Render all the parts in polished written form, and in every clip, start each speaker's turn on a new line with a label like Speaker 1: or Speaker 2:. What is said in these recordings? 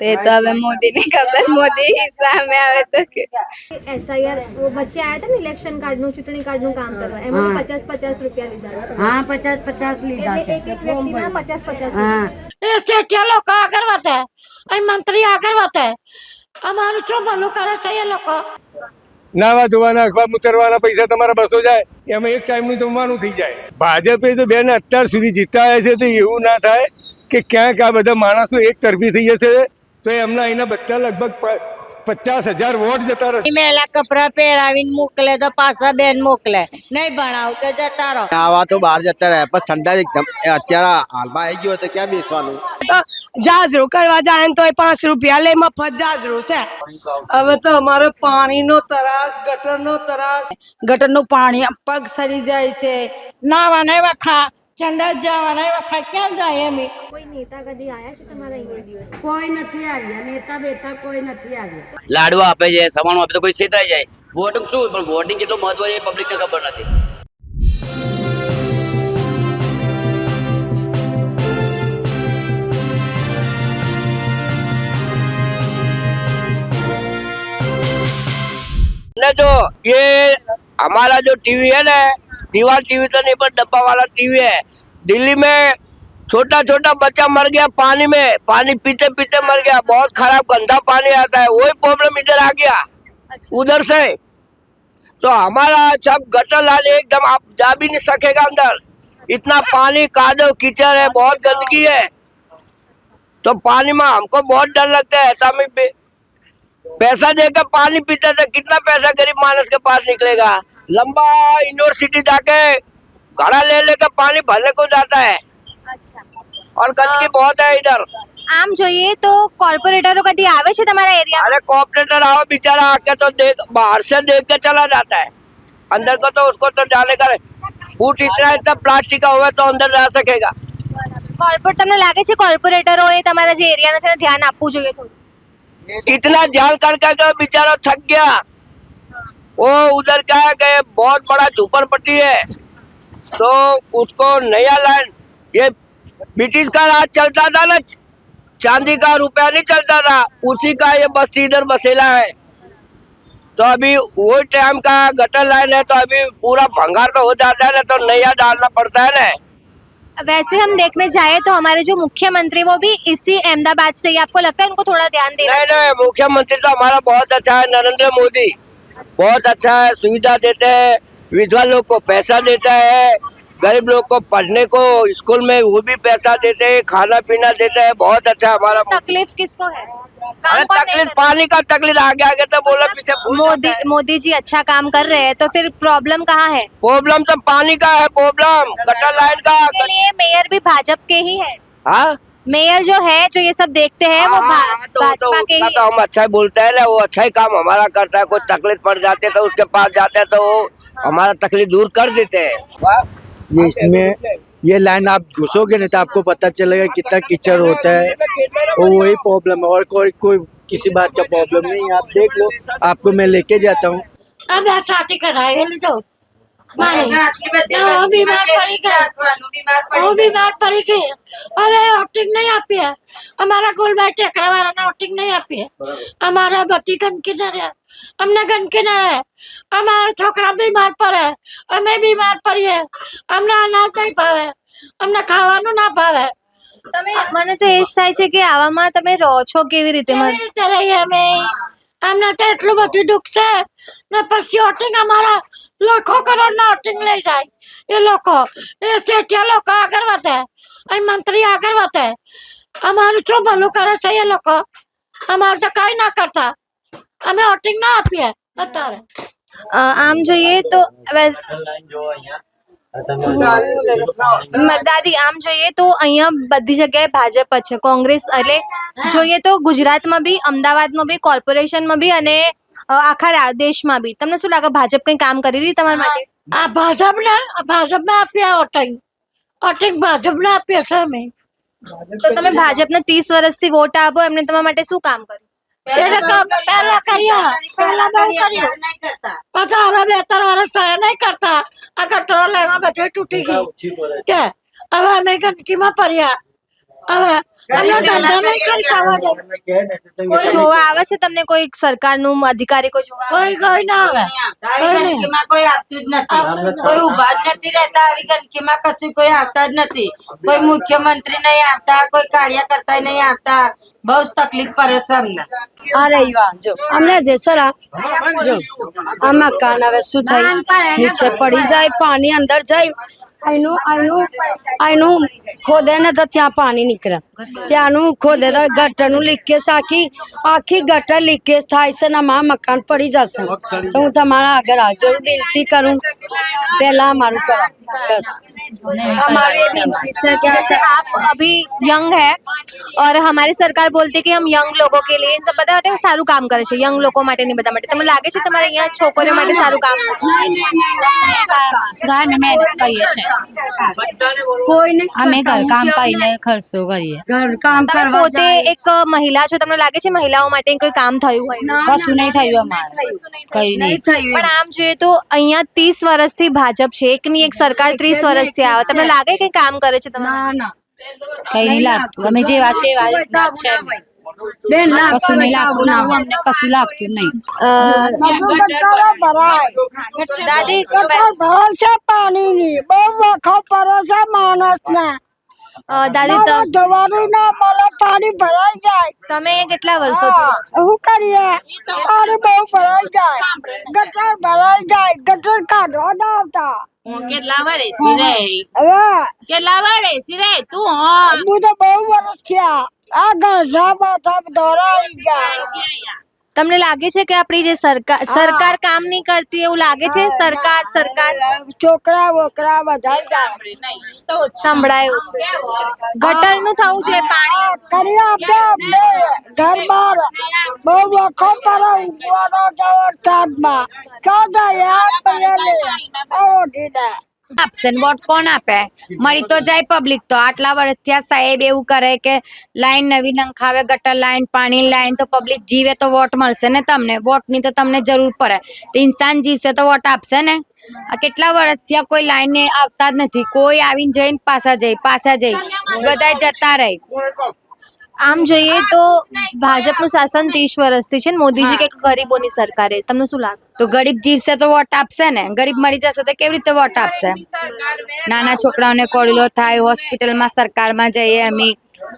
Speaker 1: तो ये तो हमें मोदी ने खबर, मोदी ही सामने आवे तो
Speaker 2: SIR वो વચ્ચે આયા હતા ને ઇલેક્શન કાર્ડનું ચૂંટણી કાર્ડનું કામ કરવા એમાં 50-50 રૂપિયા લીધા છે.
Speaker 3: हाँ 50-50 લીધા છે
Speaker 2: એક એક વ્યક્તિના 50-50
Speaker 3: हाँ
Speaker 4: એ શેઠિયા લોકો આગળ વધે, અહીં મંત્રી આગળ વધે, અમારું શું ભલું કરે છે એ લોકો.
Speaker 5: નાવા ધોવાના અખબાર ઉતરવાના પૈસા તમારા બસો જાય, એમાં એક ટાઈમનું જમવાનું થઈ જાય. ભાજપે તો બેન અત્યાર સુધી જીતાયા છે, તો એવું ના થાય કે ક્યાંક આ બધા માણસો એક તરફી થઈ જશે તો એમના અહીંના બધા લગભગ 50,000 વોટ જતા રહેશે.
Speaker 3: મેલા કપડા પહેરાવીને મોકલે તો પાછા બેન મોકલે, નહીં ભણાવ કે જતા રહો.
Speaker 6: આવા તો બહાર જતા રહે પણ સંડાસ એકદમ અત્યારે હાલમાં આવી ગયો તો ક્યાં બેસવાનું.
Speaker 4: જાજરો કરવા જાય ને તો 5 રૂપિયા લે, મફત જાજરો છે. હવે તો અમારે પાણીનો તરાસ, ગટરનો તરાસ, ગટરનું પાણી પગ સરી જાય છે. નાવા નહીં વખા, ચંડા જવા નહીં વખા, ક્યાં જાય એમ.
Speaker 2: કોઈ નેતા કદી આયા છે તમારા અહીં કોઈ દિવસ?
Speaker 3: કોઈ નથી આવ્યા, નેતા બેતા કોઈ નથી આવ્યા.
Speaker 7: લાડવા આપે છે, સવાણું આપે તો કોઈ છેતરાઈ જાય. વોટિંગ શું, પણ વોટિંગ કેટલું મહત્વ છે એ પબ્લિકને ખબર નથી. जो ये हमारा जो टीवी है ना, दीवार टीवी तो नहीं पर डब्बा वाला टीवी है. दिल्ली में छोटा छोटा बच्चा मर गया पानी में, पानी पीते पीते मर गया. बहुत खराब गंदा पानी आता है. वही प्रॉब्लम इधर आ गया उधर से. तो हमारा सब गटर लाल एकदम आप जा भी नहीं सकेगा अंदर. इतना पानी कादो कीचड़ है, बहुत गंदगी है. तो पानी में हमको बहुत डर लगता है. ऐसा में पैसा देकर पानी पीते थे, कितना पैसा गरीब मानस के पास निकलेगा. लंबा यूनिवर्सिटी जाके घड़ा ले लेकर पानी भरने को जाता है. और गंदगी बहुत है इधर.
Speaker 2: આમ જોઈએ તો કોર્પોરેટરો કદી આવે છે તમારા એરિયા?
Speaker 7: अरे कॉर्पोरेटर आओ बेचारा आके तो देख, बाहर से देख के चला जाता है. अंदर को तो उसको तो जाने का फूट इतना प्लास्टिक का हुआ तो अंदर जा सकेगा.
Speaker 2: કોર્પોરેટ તમને લાગે છે કોર્પોરેટરોએ તમારા જે એરિયાના છે ધ્યાન આપવું જોઈએ થોડું?
Speaker 7: कितना ध्यान कर बेचारा थक गया. वो उधर क्या है कि बहुत बड़ा झोपड़पट्टी है, तो उसको नया लाइन, ये ब्रिटिश का राज चलता था ना, चांदी का रुपया नहीं चलता था, उसी का ये बस्ती इधर बसेला है. तो अभी वो टाइम का गटर लाइन है, तो अभी पूरा भंगार तो हो जाता है ना, तो नया डालना पड़ता है ना.
Speaker 2: वैसे हम देखने जाए तो हमारे जो मुख्यमंत्री वो भी इसी अहमदाबाद से ही, आपको लगता है उनको थोड़ा ध्यान देना
Speaker 7: नहीं नहीं, मुख्यमंत्री तो हमारा बहुत अच्छा है. नरेंद्र मोदी बहुत अच्छा है, सुविधा देते हैं, विधवा लोग को पैसा देता है, गरीब लोग को पढ़ने को स्कूल में वो भी पैसा देते हैं, खाना पीना देते हैं. बहुत अच्छा हमारा.
Speaker 2: तकलीफ किसको है?
Speaker 7: अरे तकलीफ पानी का तकलीफ आगे आगे तो बोला पीछे
Speaker 2: मोदी जी अच्छा काम कर रहे हैं, तो फिर प्रॉब्लम कहाँ है?
Speaker 7: प्रॉब्लम तो पानी का है, प्रॉब्लम गटर लाइन का.
Speaker 2: के लिए मेयर भी भाजपा के ही है.
Speaker 7: हाँ
Speaker 2: मेयर जो है, जो ये सब देखते हैं वो भाजपा के ही
Speaker 7: तो हम अच्छा ही बोलते हैं ना, वो अच्छा ही काम हमारा करता है. कोई तकलीफ पड़ जाती है तो उसके पास जाते हैं तो वो हमारा तकलीफ दूर कर देते हैं.
Speaker 6: ये इसमें ये लाइन आप घुसोगे नहीं तो आपको पता चलेगा कितना कीचड़ होता है. वो वही प्रॉब्लम है और कोई किसी बात का प्रॉब्लम नहीं है. आप देख लो, आपको मैं लेके जाता हूँ.
Speaker 4: अब शादी कराए तो बीमार पड़ी गए, वो बीमार पड़ी गई. હવે વોટિંગ નહીં આપી है. અમારા ગોલભાઈ ટેકરા વાળાને વોટિંગ નહીં આપી है. અમારા બધી ગંદકી ના રહે, અમને ગંદકી ના રહે. અમારા છોકરા બીમાર પડે, અમે બીમાર પડીએ. અમને અનાજ નહીં ભાવે, અમને ખાવાનું ના ભાવે.
Speaker 2: તમે મને તો એ જ થાય છે કે આવામાં તમે રહો છો કેવી રીતે?
Speaker 4: કેવી રીતે રહીએ અમે? અમને તો એટલું બધું દુઃખ છે ને. પછી વોટિંગ અમારા લાખો કરોડના વોટિંગ લઈ જાય એ લોકો. એ શેઠિયા લોકો આગળ વધે, અહીં મંત્રી આગળ વધે. અમારું શું ભલું કરે છે એ લોકો? અમારું તો કઈ ના કરતા. અમે વોટિંગ ના આપીએ અત્યારે.
Speaker 2: આમ જોઈએ તો દાદી આમ જોઈએ તો અહીંયા બધી જગ્યાએ ભાજપ જ છે. કોંગ્રેસ એટલે જોઈએ તો ગુજરાતમાં બી, અમદાવાદમાં બી, કોર્પોરેશનમાં બી અને આખા દેશમાં બી. તમને શું લાગે ભાજપ કઈ કામ કરી રહી તમારા માટે?
Speaker 4: આ ભાજપને આપ્યા વોટિંગ ભાજપને આપીએ છે અમે.
Speaker 2: તો તમે ભાજપને 30 વર્ષથી વોટ આપો, એમને તમારા માટે શું કામ કર્યું?
Speaker 4: પહેલા કર્યા, પહેલા બહુ કર્યું, પછી હવે 2-3 વર્ષ નહીં કરતા. આ ગટરો લેવા બધે તૂટી ગઈ કે હવે અમે ગંદકીમાં પડ્યા. હવે અમને ધંધા નહીં કરી ખાવા દે.
Speaker 2: કોઈ જોવા આવે છે તમને, કોઈ સરકારનું અધિકારી કોઈ જોવા આવે?
Speaker 4: કોઈ ના આવે કોઈ નહીં.
Speaker 3: ગંદકીમાં કોઈ આવતું જ નથી, કોઈ ઉભા જ નથી રહેતા. આવી ગંદકીમાં કશું કોઈ આવતા જ નથી. કોઈ મુખ્યમંત્રી નહીં આવતા, કોઈ કાર્યકર્તા નહીં આવતા. બહુ જ તકલીફ પડે છે અમને.
Speaker 8: આ રહીવા જો અમને જે સરા જો આ મકાન હવે શું થાય, નીચે પડી જાય, પાણી અંદર જાય, આનું ખોદે ને તો ત્યાં પાણી નીકળે, ત્યાંનું ખોદે તો ગટરનું લીકેજ આખી ગટર લીકેજ થાય છે ને અમારા મકાન પડી જશે. તો હું તમારા આગળ હાજર દિલથી કરું, પહેલા અમારું કરો બસ. हमारी विनती से क्या
Speaker 2: जैसे आप अभी यंग है और हमारी सरकार बोलती है कि हम यंग लोगों के लिए इन सब બધા માટે સારું કામ કરે છે, યંગ લોકો માટે નહીં બધા માટે. તમને લાગે છે તમારે અહીંયા છોકરીઓ માટે સારું કામ
Speaker 1: ઘર મહેનત કરીએ છીએ,
Speaker 8: કોઈ ને
Speaker 1: અમે ઘર કામ કરીને ખર્ચો કરીએ.
Speaker 8: ઘર કામ
Speaker 2: તમે
Speaker 8: કરવા
Speaker 2: પોતે એક મહિલા છો, તમને લાગે છે મહિલાઓ માટે કોઈ કામ થયું હોય?
Speaker 1: કશું નહીં થયું અમારે, કઈ નહીં.
Speaker 2: પણ આમ જોઈએ તો અહીંયા 30 વર્ષથી ભાજપ છે, એકની એક સરકાર 30 વર્ષથી આવે. તમને લાગે કે કામ કરે છે તમારે?
Speaker 8: ના
Speaker 1: કઈ નહીં લાગતું. અમે જેવા છે એવા રીતના જ છે.
Speaker 8: બેન ના
Speaker 1: કશું નહીં લાગતું, નવું અમને કશું લાગતું નહીં.
Speaker 2: દાદી
Speaker 4: ભરાય છે પાણીની બહુ વખત પડે છે માણસને.
Speaker 2: દાદી
Speaker 4: જવાનું ના મળે, પાણી ભરાઈ જાય.
Speaker 2: તમે અહીંયા કેટલા વર્ષોથી?
Speaker 4: શું કરીએ, પાણી બહુ ભરાઈ જાય, ગટર ભરાઈ જાય, ગટર કાઢવા ના આવતા.
Speaker 3: કેટલા વર્ષથી રે,
Speaker 4: હવે
Speaker 3: કેટલા વર્ષથી રે તું?
Speaker 4: હું તો બહુ વર્ષ થયા આ ગઢા માથા દોરાઈ ગયા.
Speaker 2: તમને લાગે છે કે આપણી જે સરકાર કામ નહીં કરતી એવું લાગે છે? સરકાર
Speaker 4: છોકરા વોકરા વધાઈ જાય.
Speaker 2: સંભળાયું છે. ગટરનું થવું છે, પાણી
Speaker 4: કરી આપે અમને ઘર બાર બહુ વખત પર ઉભવાનો છે વરસાદમાં. ક્યાં જાય
Speaker 1: આપશે ને વોટ કોણ આપે? મળી તો જાય પબ્લિક. તો આટલા વર્ષથી આ સાહેબ એવું કરે કે લાઈન નવી નંખાવે, ગટર લાઈન, પાણી લાઈન, તો પબ્લિક જીવે તો વોટ મળશે ને તમને. વોટની તો તમને જરૂર પડે, તો ઇન્સાન જીવશે તો વોટ આપશે ને. આ કેટલા વર્ષથી આ કોઈ લાઈન ને આવતા જ નથી. કોઈ આવીને જઈને પાછા જઈ બધા જતા રહે.
Speaker 2: આમ જોઈએ તો ભાજપનું શાસન 30 વર્ષથી છે ને મોદીજી કે ગરીબોની સરકારે. તમને શું લાગે?
Speaker 1: તો ગરીબ જીવશે તો વોટ આપશે ને. ગરીબ મરી જશે તો કેવી રીતે વોટ આપશે? નાના છોકરાઓને કોળીલો થાય, હોસ્પિટલમાં સરકારમાં જઈએ અમે.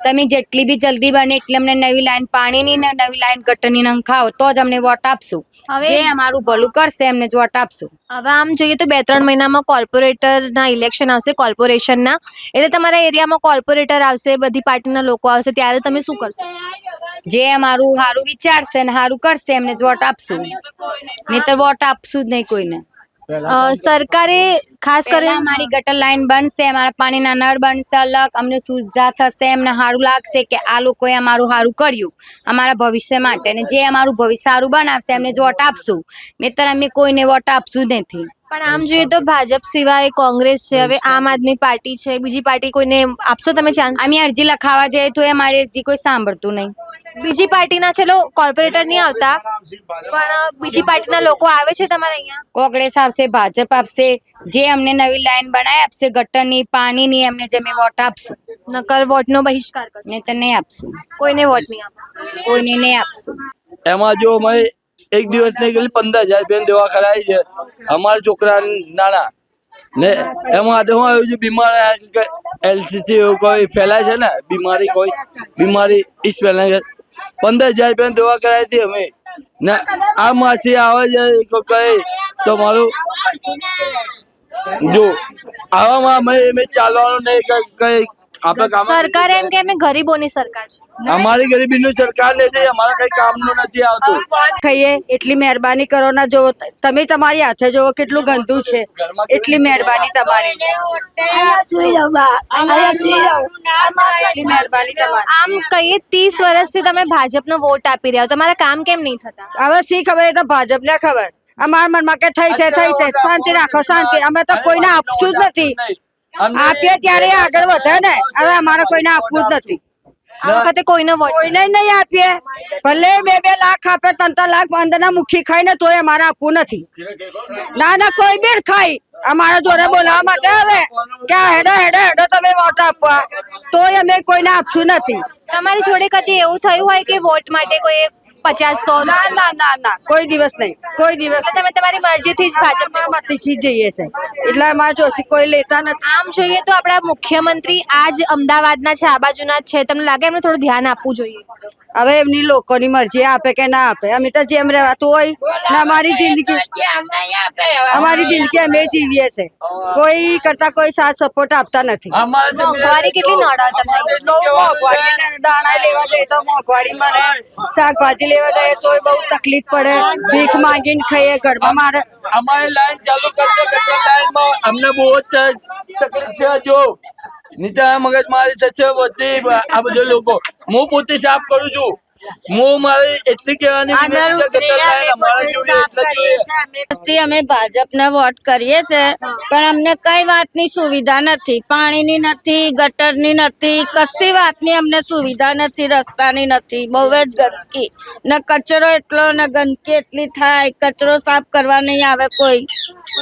Speaker 1: તમે જેટલી બી જલ્દી બને એટલી અમને નવી લાઈન પાણીની ને નવી લાઈન ગટરની નંખાવો તો જ અમને વોટ આપશું. જે અમારું ભલું કરશે એમને જ વોટ આપશું.
Speaker 2: હવે આમ જોઈએ તો 2-3 મહિનામાં કોર્પોરેટરના ઇલેક્શન આવશે, કોર્પોરેશનના. એટલે તમારા એરિયામાં કોર્પોરેટર આવશે, બધી પાર્ટીના લોકો આવશે, ત્યારે તમે શું કરશો?
Speaker 1: જે અમારું સારું વિચારશે ને સારું કરશે એમને જ વોટ આપશું. નહીં તો વોટ આપશું જ નહીં કોઈને.
Speaker 2: સરકારે ખાસ કરીને
Speaker 1: અમારી ગટર લાઈન બનશે, અમારા પાણીના નળ બનશે અલગ, અમને સુવિધા થશે, એમને સારું લાગશે કે આ લોકોએ અમારું સારું કર્યું અમારા ભવિષ્ય માટે. ને જે અમારું ભવિષ્ય સારું બનાવશે એમને જ વોટ આપશું. નહીંતર અમે કોઈને વોટ આપશું જ નથી.
Speaker 2: પણ આમ જોઈએ તો ભાજપ સિવાય કોંગ્રેસ છે, હવે આમ આદમી પાર્ટી છે, બીજી પાર્ટી કોઈને આપશો તમે ચાન્સ?
Speaker 1: અમે અરજી લખાવા જઈએ તો એ મારી અરજી કોઈ સાંભળતું નહીં.
Speaker 2: બીજી પાર્ટીના ચલો કોર્પોરેટર નહીં આવતા, પણ બીજી પાર્ટીના લોકો આવે છે તમારે અહીંયા?
Speaker 1: કોંગ્રેસ આવશે, ભાજપ આપશે, જે અમને નવી લાઈન બનાવી આપશે ગટરની પાણીની એમને જે અમે વોટ આપશું.
Speaker 2: નકર વોટનો બહિષ્કાર કરશો?
Speaker 1: નહીં તો નહીં આપશું,
Speaker 2: કોઈને વોટ નહીં આપો?
Speaker 1: કોઈને નહીં આપશું.
Speaker 7: એમાં જો અમે એક દિવસ નહીં ગયેલી 15,000 રૂપિયાની દવા કરાવી છે અમારા છોકરા નાના ને. એમાં હું આવ્યું છે બીમાર એલસીસી કોઈ ફેલાય છે ને બીમારી ઈસ ફેલાય છે. 15,000 રૂપિયાની દવા કરાવી હતી અમે ને. આ માસી આવે છે કહે તો મારું જો આવામાં અમે ચાલવાનું નહીં કઈ.
Speaker 2: સરકારે એમ કે અમે ગરીબોની સરકાર છે.
Speaker 7: અમારી ગરીબીનું સરકાર લે છે, અમારા કઈ કામનું નથી આવતું.
Speaker 8: ખાઈએ એટલી મહેરબાની કરો ના. જો તમે તમારી હાથે જોવો કેટલું ગંદુ છે, એટલી મહેરબાની તમારી. એટલી મહેરબાની તમારી.
Speaker 2: આમ કહીએ 30 વર્ષથી તમે ભાજપનો વોટ આપી રહ્યા છો, તમારા કામ કેમ નહીં થતા?
Speaker 8: હવે શી ખબર, એ તો ભાજપ ને ખબર. અમારા મનમાં કે થઈ છે શાંતિ રાખો, શાંતિ. અમે તો કોઈને આપશું જ નથી. આપીએ ત્યારે આગળ વધે ને. હવે અમારે કોઈને આપવું જ નથી.
Speaker 2: આ વખતે કોઈને વોટ
Speaker 8: કોઈને નહીં આપીએ ભલે 2 લાખ આપે 3 લાખ અંદરના મુખી ખાઈને તોય અમારે આપવું નથી ના કોઈ બી ખાઈ અમારા જોડે બોલાવવા માટે આવે કે હેડો તમે વોટ આપવા તોય અમે કોઈને આપશું નથી
Speaker 2: તમારી જોડે કદી એવું થયું હોય કે વોટ માટે કોઈ 50-100
Speaker 8: ના કોઈ દિવસ નહીં કોઈ દિવસ
Speaker 2: એટલે તમે તમારી મરજીથી જ ભાજપ
Speaker 8: મતીથી જઈએ છે એટલે અમારે જોશી કોઈ લેતા નથી
Speaker 2: આમ જોઈએ તો આપણા મુખ્યમંત્રી આજ અમદાવાદના છે આ બાજુના જ છે તમને લાગે એમને થોડું ધ્યાન આપવું જોઈએ
Speaker 8: હવે એમની લોકોની મરજી આપે કે ના આપે અમે તો જેમ રહેવાતું હોય ને અમારી જિંદગી અમે જીવીએ છે કોઈ કરતા કોઈ સાથ સપોર્ટ આપતા નથી
Speaker 2: મોંઘવારી કેટલી નડે તમને
Speaker 8: બહુ મોંઘવારી દાણા લેવા જઈએ તો મોંઘવારી મળે શાકભાજી લેવા જઈએ તો બહુ તકલીફ પડે ભીખ માંગીને ખાઈએ ઘરમાં મારે
Speaker 9: हमारे लाइन चालू करते करते लाइन में हमने बहुत तकलीफ है जो નીચે મગજ મારી થશે બધી આ બધા લોકો હું પોતે સાફ કરું છું હું મારી એટલી કહેવાની વિનંતી છે કે લાઈન અમારા જોડે એટલે જોઈએ
Speaker 3: અમે ભાજપને વોટ કરીએ છે પણ અમને કઈ વાતની સુવિધા નથી પાણીની નથી ગટરની નથી કશી વાતની અમને સુવિધા નથી રસ્તાની નથી બહુ જ ગંદકી ને કચરો એટલો ને ગંદકી એટલી થાય કચરો સાફ કરવા નહીં આવે કોઈ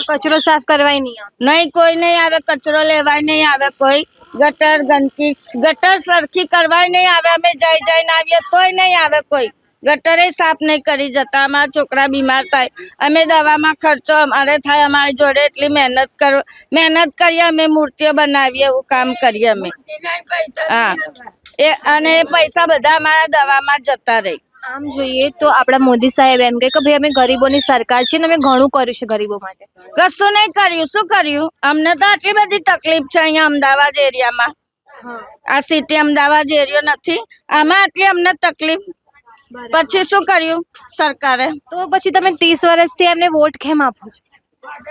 Speaker 2: કચરો સાફ કરવાય નહીં
Speaker 3: નહીં કોઈ નહીં આવે કચરો લેવાય નહીં આવે કોઈ ગટર ગંદકી ગટર સરખી કરવાય નહીં આવે અમે જઈને આવીએ તોય નહીં આવે કોઈ ગટરે સાફ નહીં કરી જતા અમારા છોકરા બીમાર થાય અમે દવામાં ખર્ચો અમારે થાય અમારી જોડે એટલી મહેનત કરીએ અમે મૂર્તિઓ બનાવીએ એવું કામ કરીએ અમે હા અને પૈસા બધા અમારા દવામાં જતા રહી
Speaker 2: આમ જોઈએ તો આપણા મોદી સાહેબ એમ કે ભાઈ અમે ગરીબોની સરકાર છે ને અમે ઘણું કર્યું છે ગરીબો માટે
Speaker 3: કશું નહીં કર્યું શું કર્યું અમને તો આટલી બધી તકલીફ છે અહીંયા અમદાવાદ એરિયામાં આ સિટી અમદાવાદ એરિયો નથી આમાં આટલી અમને તકલીફ પછી શું કર્યું સરકારે
Speaker 2: તો પછી તમે 30 વર્ષથી એમને વોટ કેમ આપો છો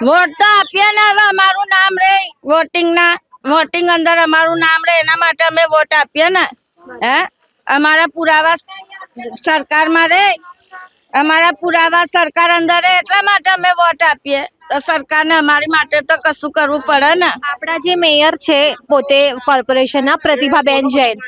Speaker 3: વોટ તો આપીએ ને હવે અમારું નામ રે વોટિંગ અંદર અમારું નામ રે એના માટે અમે વોટ આપીએ ને હે અમારા પુરાવા સરકારમાં રે અમારા પુરાવા સરકાર અંદર રે એટલા માટે અમે વોટ આપીએ તો સરકારને અમારી માટે તો કશું કરવું પડે ને
Speaker 2: આપણા જે મેયર છે પોતે કોર્પોરેશનના પ્રતિભાબેન જૈન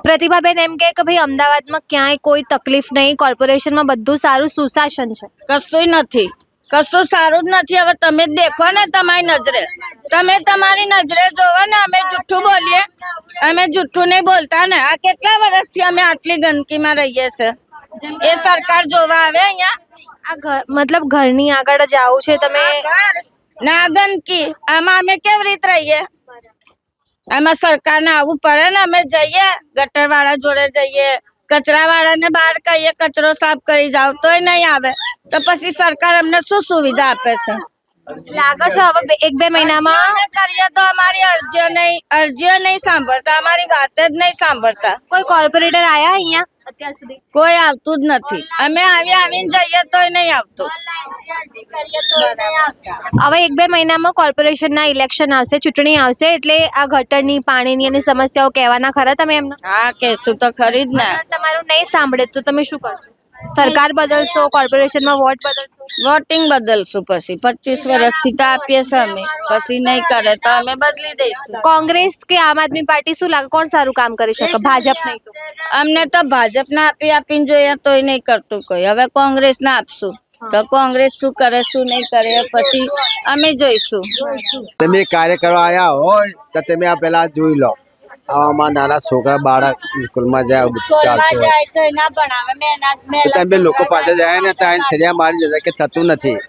Speaker 2: પ્રતિભાબેન એમ કે ભાઈ અમદાવાદમાં ક્યાંય કોઈ તકલીફ નહીં કોર્પોરેશનમાં બધું સારું સુશાસન છે
Speaker 3: કશું નથી કશું સારું જ નથી હવે તમે જ દેખો ને તમારી નજરે તમે તમારી નજરે જોવો ને અમે જુઠ્ઠું બોલીએ અમે જુઠ્ઠું નહીં બોલતા ને આ કેટલા વર્ષથી અમે આટલી ગંદકીમાં રહીએ છે એ સરકાર જોવા આવે અહીંયા
Speaker 2: મતલબ ઘરની આગળ જ આવું છે તમે
Speaker 3: ના ગંદકી આમાં અમે કેવી રીતે રહીએ આમાં સરકારને આવવું પડે ને અમે જઈએ ગટર વાળા જોડે જઈએ કચરા વાળાને બહાર કહીએ કચરો સાફ કરી જાવ તોય નહીં આવે તો પછી સરકાર અમને શું સુવિધા આપે છે
Speaker 2: લાગે છે હવે 1-2 મહિનામાં
Speaker 3: અમે કરીએ તો અમારી અરજીઓ નહીં સાંભળતા અમારી વાત જ નહીં સાંભળતા
Speaker 2: કોઈ કોર્પોરેટર આયા અહીંયા અત્યાર સુધી
Speaker 3: કોઈ આવતું જ નથી અમે આવીને જઈએ તોય નહીં આવતું
Speaker 2: હવે 1-2 મહિનામાં કોર્પોરેશનના ઇલેક્શન આવશે ચૂંટણી આવશે એટલે આ ગટરની પાણીની અને સમસ્યાઓ કહેવાના ખરા તમે એમને
Speaker 3: હા કહેશું તો ખરી જ ને
Speaker 2: તમારું નહીં સાંભળે તો તમે શું કરશો સરકાર બદલશો કોર્પોરેશનમાં વોટ બદલશો
Speaker 3: વોટિંગ બદલશું પછી 25 વર્ષથી તો આપીએ છે અમે પછી નહીં કરે તો અમે બદલી દઈશું
Speaker 2: કોંગ્રેસ કે આમ આદમી પાર્ટી શું લાગે કોણ સારું કામ કરી શકે ભાજપ નહીં તો
Speaker 3: અમને તો ભાજપને આપીને જોઈએ તોય નહીં કરતું કોઈ હવે કોંગ્રેસને આપશું તો કોંગ્રેસ શું કરે શું નહીં કરે પછી અમે જોઈશું
Speaker 6: તમે કાર્ય કરવા આવ્યા હોય તો તમે આ પેલા જોઈ લો આમાં નાના છોકરા બાળક સ્કૂલમાં જાય બધું ચાલતું હોય તો તમે લોકો પાસે જાય ને ત્યાં સરિયા મારી જતા કે થતું નથી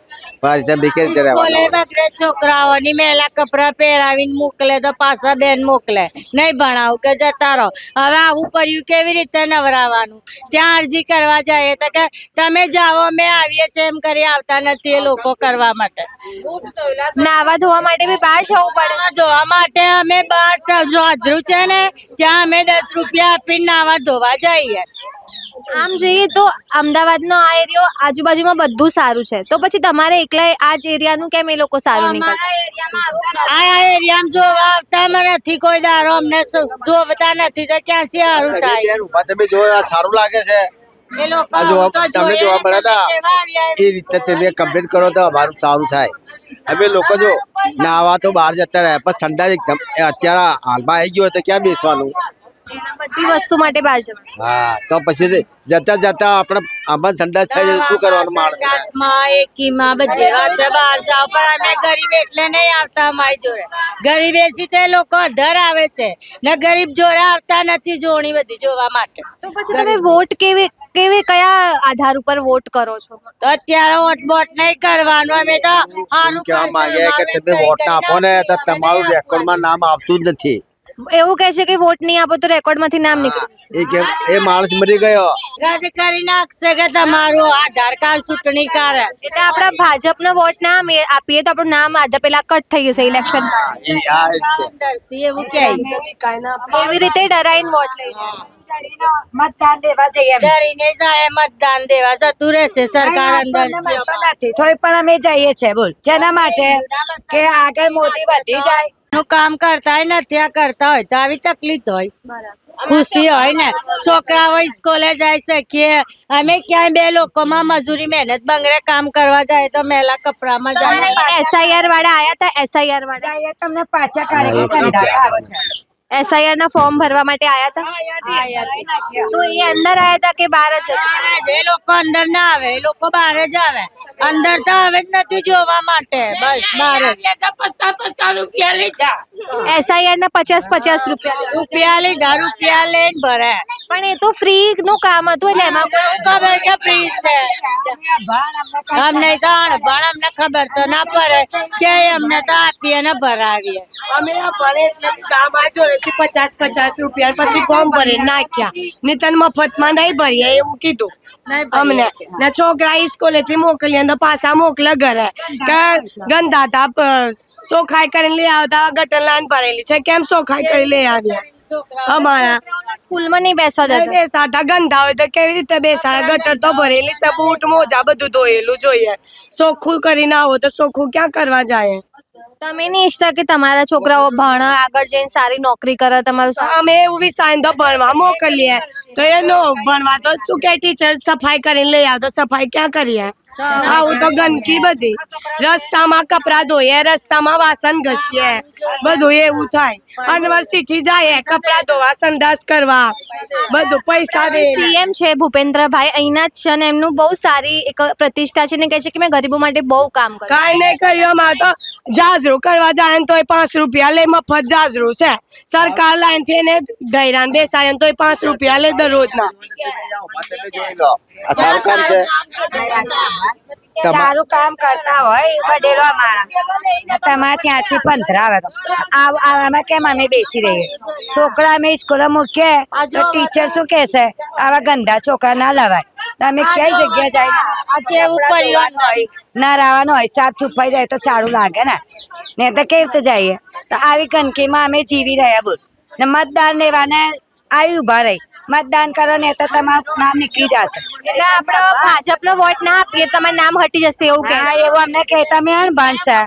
Speaker 3: છોકરાઓની મેલા કપડા પહેરાવીને મોકલે તો પાછા બેન મોકલે નહીં ભણાવું કે જતા રહો હવે આવું પડ્યું કેવી રીતે નવરાવાનું ત્યાં અરજી કરવા જાય તો કે તમે જાઓ અમે આવીએ છીએ એમ કરી આવતા નથી એ લોકો કરવા માટે
Speaker 2: નાવા ધોવા માટે બી બહાર જવું પડે
Speaker 3: ધોવા માટે અમે બહાર જોધરું છે ને ત્યાં અમે 10 રૂપિયા આપીને નાવા ધોવા જઈએ
Speaker 2: આમ જોઈએ તો અમદાવાદનો આ એરિયો આજુબાજુમાં બધું સારું છે તો પછી તમારે એકલા આ જ એરિયાનું કેમ એ લોકો સારું નહીં કરતા
Speaker 3: આ એરિયામાં જોવા આવતા નથી કોઈ દારો અમને જોવતા નથી તો ક્યાંથી સારું થાય
Speaker 6: તમે જો સારું લાગે છે
Speaker 3: એ લોકો
Speaker 6: તમને જોવા મળે ને એ રીતે તમે કમ્પ્લીટ કરો તો અમારું સારું થાય અમે લોકો જો નાવા તો બહાર જતા રહ્યા પણ સંડા એકદમ અત્યારે હાલમાં આવી ગયો તો ક્યાં બેસવાનું
Speaker 2: બધી વસ્તુ માટે બહાર જવાનું.
Speaker 6: હા તો પછી જતા જતા આપણે આમાં ઠંડા થઈ જાય શું કરવાનું માણસ
Speaker 3: માં એકીમાં બધે વાતે બહાર જાવ પણ અમે ગરીબ એટલે નહીં આવતા અમારી જોડે. ગરીબ એસી તે લોકો અધર આવે છે ને ગરીબ જોડે આવતા નથી જોણી બધી જોવા માટે.
Speaker 2: તો પછી તમે વોટ કેવી કયા આધાર ઉપર વોટ કરો છો?
Speaker 3: તો અત્યારે વોટ બોટ નહીં કરવાનું અમે તો આનું
Speaker 6: કહેવા માંગે કે તમે વોટ ના આપો ને તો તમારું રેકોર્ડમાં નામ આવતું જ નથી.
Speaker 2: એવું કહે છે કે વોટ નહીં આપો તો રેકોર્ડમાંથી નામ નીકળે.
Speaker 6: એ માણસ મરી ગયો.
Speaker 3: રદ કરી નાખશે કે તમારું આધાર કાર્ડ ચૂંટણી કાર્ડ.
Speaker 2: એટલે આપણા ભાજપનો વોટ ના આપીએ તો આપણું નામ આધા પેલા કટ થઈ જશે ઇલેક્શન.
Speaker 3: એવું કે
Speaker 2: એવી રીતે ડરાઈને વોટ લઈ લે.
Speaker 1: મતદાન દેવા જઈએ અમે.
Speaker 3: ડરીને જાય મતદાન દેવા જતું રહેશે સરકાર અંદર
Speaker 1: મળતો નથી તોય પણ અમે જઈએ છીએ. બોલ જેના માટે કે આગળ મોદી વધી જાય.
Speaker 3: નું કામ કરતા હોય નથી આ કરતા હોય તો આવી તકલીફ હોય. ખુશી હોય ને છોકરાઓ સ્કૂલે જાય શકીએ અમે ક્યાંય બે લોકોમાં મજૂરી મહેનત બંગરે કામ કરવા જાય તો મેલા કપડામાં જાય.
Speaker 2: SIR વાળા આયા હતા. SIR વાળા
Speaker 1: જઈએ તમને પાછા કાર્યક્રમ
Speaker 2: SIR ના ફોર્મ ભરવા માટે આયા હતા. તો એ અંદર આયા હતા કે બહાર જ હતા?
Speaker 3: એ લોકો અંદર ના આવે એ લોકો બહાર જ આવે. અંદર તો આવે જ નથી જોવા માટે બસ બહાર જ.
Speaker 2: SIR ના 50 રૂપિયા
Speaker 3: રૂપિયા લઈને ભરે.
Speaker 2: પણ એ તો ફ્રી નું કામ હતું એટલે એમાં
Speaker 3: ખબર કે ફ્રી છે અમને તો અણભણ અમને ખબર તો ના પડે કે અમને તો આપીએ ને ભરાવીએ.
Speaker 8: અમે આ ભણે એટલે કામ આ જોડે 50 રૂપિયા પછી ફોર્મ ભરી નાખ્યા. નિતન મફતમાં નહીં ભરીએ એવું કીધું અમને. ને છોકરા સ્કૂલે થી મોકલીએ તો પાછા મોકલે ઘરે કે ગંદાતા સોખાઈ કરીને લઈ આવતા ગટર લાઈન ભરેલી છે કેમ સોખાઈ કરી લઈ આવ્યા. અમારા
Speaker 2: સ્કૂલમાં નહીં બેસવા દેતા.
Speaker 8: બેસાતા ગંદા હોય તો કેવી રીતે બેસાડે? ગટર તો ભરેલી છે બૂટ મોજા બધું ધોયેલું જોઈએ. ચોખ્ખું કરીને આવો તો ચોખ્ખું ક્યાં કરવા જાય?
Speaker 2: તમે નહીં ઈચ્છતા કે તમારા છોકરાઓ ભણે આગળ જઈને સારી નોકરી કરે? તમારું
Speaker 8: અમે એવું વિચારીને તો ભણવા મોકલીએ તો એનો ભણવા તો શું કે ટીચર સફાઈ કરીને લઈ આવ તો સફાઈ ક્યાં કરીએ? આવું તો ગંદકી બધી. રસ્તામાં કપડા ધોઈએ રસ્તામાં વાસણ ઘસીએ બધું એવું થાય. યુનિવર્સિટી જાય કપડા ધોવા સંડાસ કરવા બધું પૈસા દે.
Speaker 2: CM છે ભૂપેન્દ્રભાઈ અહીંના જ છે અને એમનું બહુ સારી એક પ્રતિષ્ઠા છે ને કહે છે કે મેં ગરીબો માટે બહુ કામ કર્યું.
Speaker 8: કાંઈ નહીં કર્યું. અમારે તો જાજરું કરવા જાય ને તોય 5 રૂપિયા લે. મફત જાજરું છે સરકાર લાઈન થી એને ઢૈરાન બેસાડે તોય 5 રૂપિયા લે દરરોજના.
Speaker 6: આ સારું કામ છે.
Speaker 1: સારું કામ કરતા હોય વડેલો અમારા તમારે ત્યાંથી 15 આવે તો આવામાં કેમ અમે બેસી રહીએ? છોકરા અમે સ્કૂલે મૂકીએ તો ટીચર શું કે છે આવા ગંદા છોકરા ના લવાય. તો અમે કઈ જગ્યાએ જાય ના રહેવાનું હોય ચાપ છુપાઈ જાય તો સારું લાગે ને તો કેવી રીતે જઈએ? તો આવી ગંદકીમાં અમે જીવી રહ્યા. બોલ ને મતદાન લેવાને આવી ઉભા રહી મતદાન કરો ને તો તમારું નામ નીકળી જશે.
Speaker 2: એટલે આપણે ભાજપનો વોટ ના આપીએ તમારું નામ હટી જશે એવું કે?
Speaker 1: હા એવું અમને કે તમે અણભણ છે.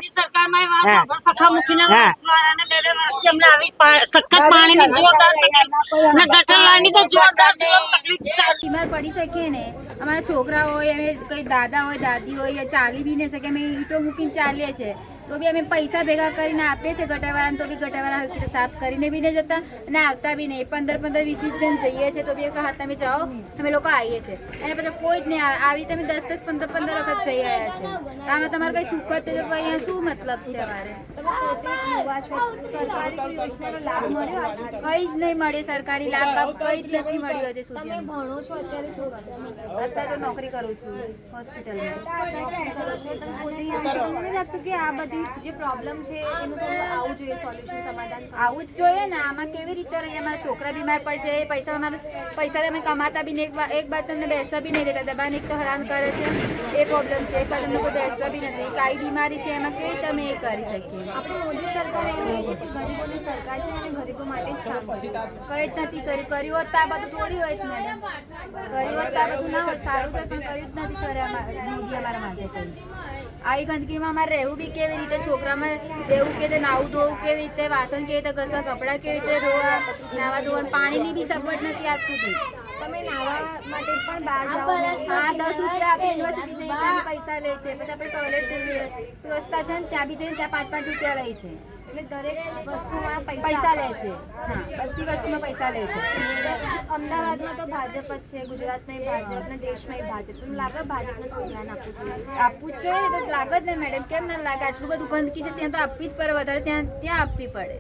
Speaker 10: બીમાર પડી શકીએ ને અમારા છોકરા હોય અમે કઈ દાદા હોય દાદી હોય યા ચાલી બી નહીં શકે અમે ઈંટો મૂકીને ચાલીએ છીએ તો બી અમે પૈસા ભેગા કરીને આપીએ છીએ ગટાવાળાને તો બી ગટાવાળા સાફ કરીને બી નહીં જતા અને આવતા બી નહીં. 15-20 જણ જઈએ છીએ તો બી હા તમે જાઓ અમે લોકો આવીએ છીએ અને પછી કોઈ જ નહીં આવી તમે 10-15 વખત જઈ આવ્યા છે. આમાં તમારે કઈ સુખ જ અહીંયા શું મતલબ છે? અમારે કઈ જ નહીં મળ્યો સરકારી લાભ કઈ જ નથી મળ્યો હજી સુધી. અત્યારે તો નોકરી કરું છું હોસ્પિટલમાં. આવું જ જોઈએ ને. આમાં કેવી રીતે રહી? અમારા છોકરા બીમાર પડી જાય પૈસા અમે કમાતા બી નહીં. એક બાદ તમને બેસવા બી નહીં દેતા. દબાણ એક તો હેરાન કરે છે એ પ્રોબ્લેમ છે. એક બાદ અમને કોઈ બેસવા બી નથી. કાંઈ બીમારી છે એમાં કેવી રીતે અમે એ કરી શકીએ?
Speaker 2: મોદી સરકાર ગરીબોની સરકાર છે અને ગરીબો માટે જ કામ કરે.
Speaker 10: કઈ જ નથી કર્યું હોત તો આ બધું થોડી હોય જ મેડમ. કર્યું હોત તો આ બધું ના હોય. સારું છે પણ કર્યું જ નથી સર મોદી અમારા માટે કંઈ. આવી ગંદકીમાં અમારે રહેવું બી કેવી રીતે? છોકરામાં રહેવું કેવી રીતે? નાવું ધોવું કેવી રીતે? વાસણ કેવી રીતે ઘસવા? કપડાં કેવી રીતે ધોવા? નાવા ધોવા? પાણીની બી સગવડ નથી આજ સુધી.
Speaker 2: તમે નાવા માટે પણ બહાર જાઓ?
Speaker 10: હા 10 રૂપિયા આપણે યુનિવર્સિટી જઈએ ત્યાં પૈસા લે છે. પછી આપણે ટોયલેટ જઈએ વ્યવસ્થા છે ને ત્યાં બી જઈએ ત્યાં 5-5 રૂપિયા લે છે.
Speaker 2: દરેક વસ્તુમાં
Speaker 10: પૈસા લે છે. હા, બધી વસ્તુમાં પૈસા લે છે.
Speaker 2: અમદાવાદમાં તો ભાજપ જ છે, ગુજરાતમાં ભાજપ ને દેશમાં ભાજપ. તમને લાગે ભાજપને કોઈ ધ્યાન આપવું જોઈએ?
Speaker 10: આપવું જ જોઈએ તો લાગે જ ને મેડમ, કેમ ના લાગે? આટલું બધું ગંદકી છે ત્યાં તો આપવી જ પડે, વધારે ત્યાં આપવી પડે.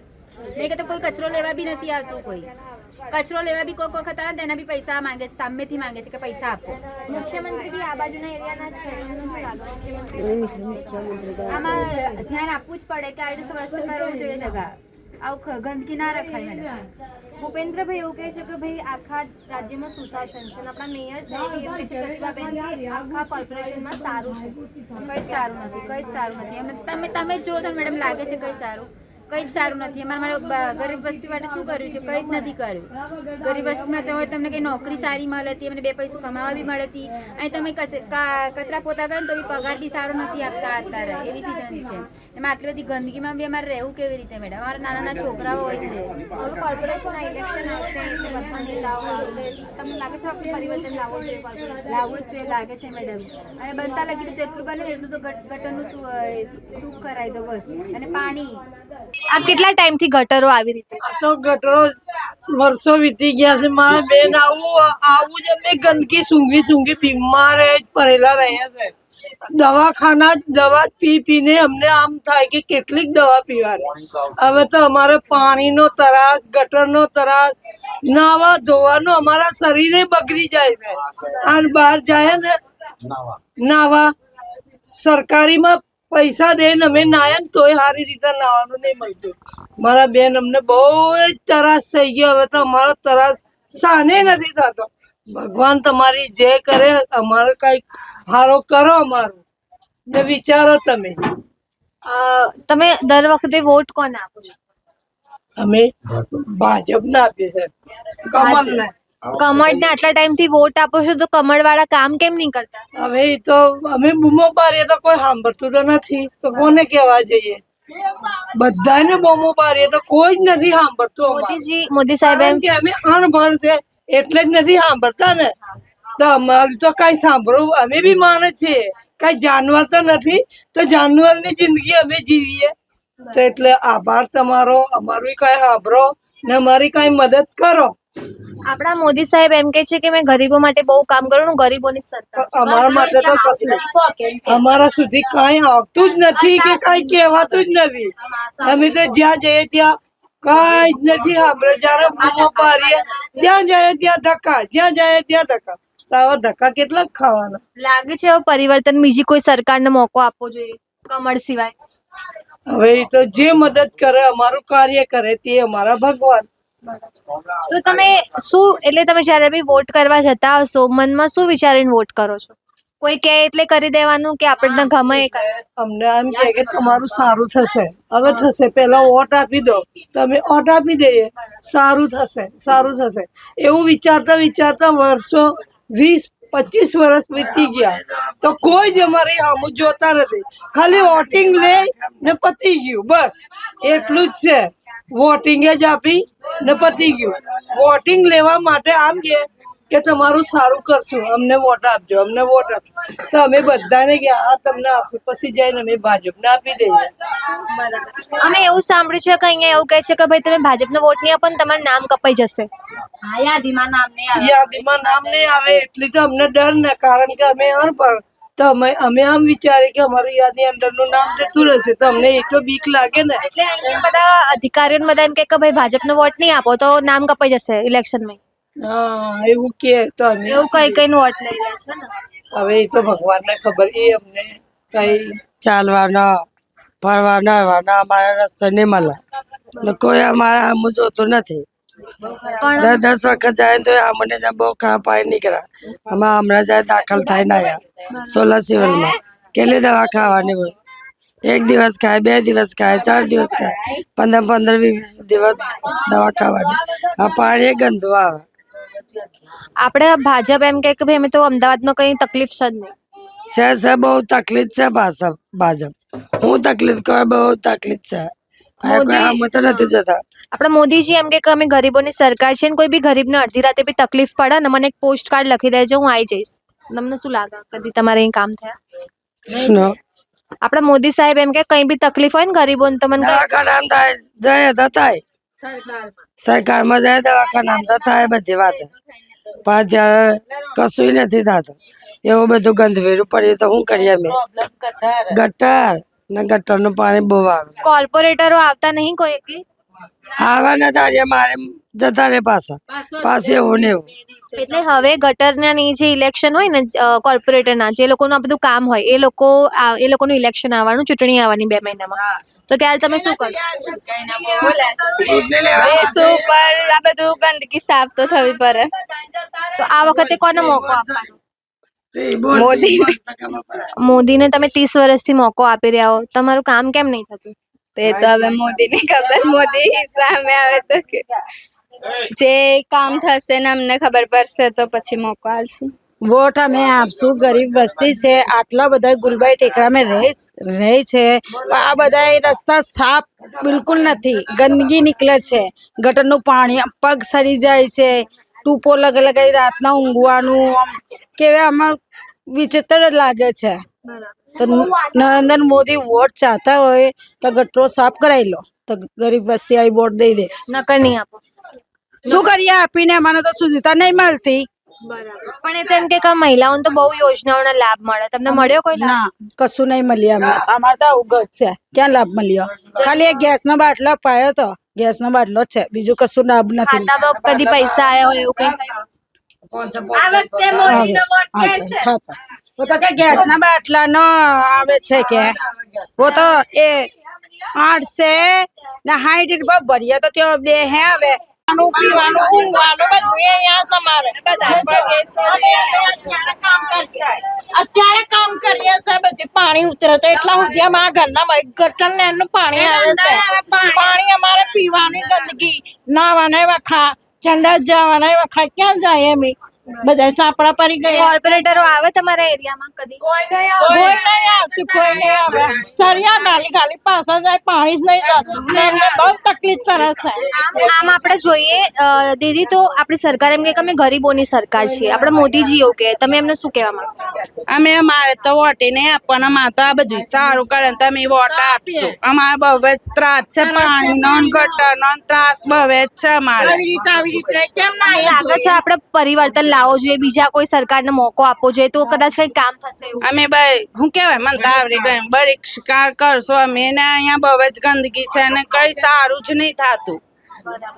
Speaker 10: નહીં કે તો કોઈ કચરો લેવા બી નથી આવતું. કોઈ કચરો લેવા બી કોઈક વખત આવે તેના બી પૈસા માંગે છે, સામેથી માંગે છે કે પૈસા આપો.
Speaker 2: મુખ્યમંત્રી બી આ બાજુના એરિયાના જ છે. તમને શું લાગે મુખ્યમંત્રી
Speaker 10: આમાં ધ્યાન આપવું જ પડે કે આ રીતે સ્વસ્થ કરવું જોઈએ જગા. આવું ગંદકી ના રખાય મેડમ.
Speaker 2: ભૂપેન્દ્રભાઈ એવું કહે છે કે ભાઈ આખા રાજ્યમાં સુશાસન છે અને આપણા મેયર છે એ એમ કહે છે કે પ્રતિભાબેન કે આખા કોર્પોરેશનમાં સારું છે.
Speaker 10: કઈ જ સારું નથી, કઈ જ સારું નથી. તમે જ જો છો મેડમ, લાગે છે કઈ સારું? કઈ જ સારું નથી. અમારા ગરીબ વસ્તી માટે શું કર્યું છે? કઈ જ નથી કર્યું. ગરીબ વસ્તીમાં તો તમને કઈ નોકરી સારી મળે હતી, અમને 2 પૈસા કમાવા બી મળે હતી. અહીં તમે કચરા પોતા કરે તો બી પગાર બી સારો નથી આપતા અત્યારે. એવી સિઝન છે. એમાં આટલી બધી ગંદકીમાં બી અમારે રહેવું કેવી રીતે મેડમ? અમારા નાના છોકરાઓ હોય છે.
Speaker 2: હવે કોર્પોરેશન ઇલેક્શન આવશે એટલે બધા નેતાઓ આવશે. તમને લાગે છે આપણે પરિવર્તન લાવવું જોઈએ કોર્પોરેશન?
Speaker 10: લાવવું જ જોઈએ, લાગે છે મેડમ. અને બનતા લગી તો જેટલું બને એટલું તો ગટરનું શું કરાવી દો બસ. અને પાણી
Speaker 2: આ કેટલા ટાઈમથી ગટરો આવી રીતે છે?
Speaker 4: તો ગટરો વર્ષો વીતી ગયા છે. મારા બેન આવું જ અમે ગંદકી સૂંઘી બીમાર જ પડેલા રહ્યા છે. દવાખાના દવા પીને અમને આમ થાય કે કેટલીક દવા પીવાની. હવે તો અમારે પાણીનો ત્રાસ, ગટરનો ત્રાસ, નાવા ધોવાનો અમારા શરીરે બગડી જાય છે. અને બહાર જાય ને નાવા, સરકારીમાં પૈસા દઈને અમે નાયા ને તોય સારી રીતે નાવાનું નહીં મળતું. મારા બેન અમને બહુ જ ત્રાસ થઈ ગયો. હવે તો અમારો ત્રાસ સાને નથી થતો. ભગવાન તમારી જે કરે અમારે કઈક હારો કરો અમારું ને વિચારો તમે.
Speaker 2: તમે દર વખતે વોટ કોને આપો છો?
Speaker 4: અમે ભાજપને આપીએ છે, કમલને.
Speaker 2: કમળને આટલા ટાઈમથી વોટ આપો છો તો કમળવાળા કામ કેમ નહીં કરતા?
Speaker 4: હવે ઈ તો અમે બૂમો પાડીએ તો કોઈ સાંભળતું તો નથી, તો કોને કહેવા જઈએ? બધાને બૂમો પાડીએ તો કોઈ જ નથી સાંભળતું.
Speaker 2: મોદી સાહેબ એમ
Speaker 4: કારણ કે અમે અણભણ છે એટલે જ નથી સાંભળતા ને. તો અમારું તો કઈ સાંભળવું, અમે બી માણસ છીએ, કઈ જાનવર તો નથી. તો જાનવરની જિંદગી અમે જીવીએ. તો એટલે આભાર તમારો. અમારું કઈ સાંભળો ને અમારી કઈ મદદ કરો.
Speaker 2: આપણા મોદી સાહેબ એમ કે છે કે મેં ગરીબો માટે બહુ કામ કરું, હું ગરીબોની સરકાર.
Speaker 4: અમારા માટે તો કશું અમારા સુધી કઈ આવતું જ નથી કે કઈ કહેવાતું જ નથી. અમે તો જ્યાં જઈએ ત્યાં કઈ જ નથી સાંભળે. જયારે બૂમો પાડીએ જ્યાં જઈએ ત્યાં ધક્કા, જ્યાં જઈએ ત્યાં ધક્કા. તો આવા ધક્કા કેટલા ખાવાના?
Speaker 2: લાગે છે હવે પરિવર્તન બીજી કોઈ સરકારને મોકો આપવો જોઈએ કમળ સિવાય?
Speaker 4: હવે એ તો જે મદદ કરે, અમારું કાર્ય કરે તે અમારા ભગવાન.
Speaker 2: તો તમે શું, એટલે તમે જ્યારે બી વોટ કરવા જતા હશો મનમાં શું વિચારીને વોટ કરો છો? કોઈ કહે એટલે કરી દેવાનું કે આપણને ગમે એ કરે?
Speaker 4: અમને એમ કે તમારું સારું થશે, હવે થશે, પેલા વોટ આપી દો. તમે વોટ આપી દઈએ, સારું થશે, સારું થશે એવું વિચારતા વિચારતા વર્ષો 20-25 વર્ષ વીતી ગયા તો કોઈ જ અમારી સામું જોતા નથી. ખાલી વોટિંગ લે ને પતી ગયું, બસ એટલું જ છે. વોટિંગ જ આપી ને પતી ગયું. વોટિંગ લેવા માટે આમ કે તમારું સારું કરશું, અમને વોટ આપજો, અમને વોટ આપજો. તો અમે બધાને ગયા હા તમને આપશું, પછી જઈને અમે ભાજપને આપી દઈએ.
Speaker 2: અમે એવું સાંભળ્યું છે કે અહીંયા એવું કહે છે કે ભાઈ તમે ભાજપને વોટ નહીં આપો ને તમારું નામ કપાઈ જશે.
Speaker 10: યાદીમાં નામ નહીં
Speaker 4: યાદીમાં નામ નહીં આવે એટલી તો અમને ડર ને, કારણ કે અમે અનપઢ. તો અમે આમ વિચારીએ કે અમારી યાદી અંદરનું નામ જતું રહેશે, તો અમને એ તો બીક લાગે ને.
Speaker 2: એટલે અહીંયા બધા અધિકારીઓને બધા એમ કે ભાઈ ભાજપને વોટ નહીં આપો તો નામ કપાઈ જશે ઇલેક્શનમાં.
Speaker 4: હા એવું કે તો અમે
Speaker 2: એવું કઈ વોટ લઈ રહ્યા છે ને.
Speaker 4: હવે એ તો ભગવાનને ખબર. એ અમને કઈ
Speaker 8: ચાલવાના ફરવાના આવવાના અમારે રસ્તો નહીં મળે. કોઈ અમારા આમ જોતું નથી.
Speaker 2: પણ
Speaker 8: 10 વખત જાય તો અમને ત્યાં બહુ ખરાબ પાણી નીકળ્યા. અમે હમણાં જાય દાખલ થાય ને આવ્યા 16 સિવિલમાં. કેટલી દવા ખાવાની હોય? 1 દિવસ ખાય, 2 દિવસ ખાય, 4 દિવસ ખાય, 15-20 દિવસ દવા ખાવાની. આ પાણી ગંદુ આવે.
Speaker 2: આપણે ભાજપ એમ કે ભાઈ અમે તો અમદાવાદમાં કઈ તકલીફ છે જ નહીં.
Speaker 8: છે બહુ તકલીફ છે. ભાજપ હું તકલીફ કરે, બહુ તકલીફ છે. આમ તો નથી જતા.
Speaker 2: આપણા મોદીજી એમ કે અમે ગરીબોની સરકાર છે ને કોઈ બી ગરીબને અડધી રાતે બી તકલીફ પડે ને મને એક પોસ્ટ કાર્ડ લખી દેજો, હું આવી જઈશ. તમને શું લાગે કદી તમારે અહીં કામ થયા? આપણા મોદી સાહેબ એમ કે કંઈ બી તકલીફ હોય ને ગરીબોને તો મને
Speaker 8: દવાખાનામાં થાય જાય તો થાય સરકારમાં જાય દવાખાનામાં તો થાય બધી વાત પણ ત્યારે કશું નથી થતું એવું બધું ગંદવેરું પડ્યું તો શું કરીએ અમે ગટર ને ગટરનું પાણી બહુ આવે
Speaker 2: કોર્પોરેટરો આવતા નહીં કોઈ એકલી
Speaker 8: આવવાના તારે મારે જતા રે પાછા એવું ને એવું
Speaker 2: એટલે હવે ગટરના ની જે ઇલેક્શન હોય ને કોર્પોરેટરના જે લોકોનું આ બધું કામ હોય એ લોકોનું ઇલેક્શન આવવાનું ચૂંટણી આવવાની 2 મહિનામાં તો ત્યારે તમે શું કરશો
Speaker 1: આ બધું ગંદકી સાફ તો થવી પડે.
Speaker 2: તો આ વખતે કોને મોકો આપવાનો
Speaker 1: મોદી
Speaker 2: મોદીને તમે 30 વર્ષથી મોકો આપી રહ્યા હો તમારું કામ કેમ નહીં થતું
Speaker 1: તે તો હવે મોદીને ખબર, મોદી સામે આવે તો જે કામ થશે ને અમને ખબર પડશે તો પછી મોકો આલશું.
Speaker 4: વોટ અમે આપશું. ગરીબ વસ્તી છે, આટલા બધા ગુલબાઈ ટેકરામાં રહે છે, પણ આ બધા રસ્તા સાફ બિલકુલ નથી, ગંદકી નીકળે છે, ગટરનું પાણી પગ સરી જાય છે, ટૂપો લગાઈ રાતના ઊંઘવાનું આમ કેવા આમાં વિચિત્ર લાગે છે. તો નરેન્દ્ર મોદી વોટ ચાહતા હોય તો ગટરો સાફ કરાવી લો તો ગરીબ વસ્તી આવી વોટ દઈ દેશે.
Speaker 2: નકર નહીં આપો
Speaker 4: શું કરીએ આપીને અમને તો સુવિધા નહીં મળતી.
Speaker 2: પણ એ તો એમ કે મહિલાઓને તો બહુ યોજનાઓના લાભ મળે તમને મળ્યો કોઈ લાભ?
Speaker 4: ના કશું નહીં મળ્યું અમને. અમારે તો આવું ઘર છે, ક્યાં લાભ મળ્યો? ખાલી એક ગેસનો બાટલો પાયો તો ગેસનો બાટલો જ છે, બીજું કશું લાભ નથી.
Speaker 2: ખાતામાં કદી પૈસા આયા હોય એવું કઈ
Speaker 1: આ વખતે મોદીનો વોટ ક્યાં છે?
Speaker 4: वो तो क्या गैस ना बाटला नो आवे छे के वो तो ए 8 से ना हाइट बहुत बढ़िया तो त्यो बे है आवे
Speaker 3: પીવાનું ઊંઘવાનું બધું અહીંયા તમારે અત્યારે કામ કરીએ છે બધું પાણી ઉતરે તો એટલા સુધી અમારા ઘરના ગટર ને એનું પાણી આવે છે પાણી અમારે પીવાની ગંદકી નાવાના વખા ચંડા જવાના વખા ક્યાં જાય અમે બધા સાપડા પડી ગયા
Speaker 2: કોર્પોરેટરો આવે તમારા એરિયામાં કદી
Speaker 3: કોઈ નહીં આવતું કોઈ નહીં આવે સરિયા ખાલી પાછા જાય પાણી જ નહીં જતું એમને બહુ તકલીફ કરે છે
Speaker 2: આમ આપણે જોઈએ દીદી તો આપણી સરકાર એમ કે અમે ગરીબોની સરકાર છીએ આપણે મોદીજી એવું કે તમે એમને શું કહેવા માંગો
Speaker 3: અમે અમારે તો વોટે નહીં આપવાના માં તો આ બધું સારું કરે તો અમે વોટ આપશું અમારે બહુ ત્રાસ છે પાણીનો ગટરનો ત્રાસ બહુ જ છે અમારે કેમ ના
Speaker 2: લાગે છે આપણે પરિવર્તન લાવવો જોઈએ બીજા કોઈ સરકારને મોકો આપવો જોઈએ તો કદાચ કઈ કામ થશે એવું
Speaker 3: અમે ભાઈ હું કેવાય મને તો આવડી ગયું બહિષ્કાર કરશો અમે ને અહીંયા બહુ જ ગંદકી છે અને કઈ સારું જ નહીં થતું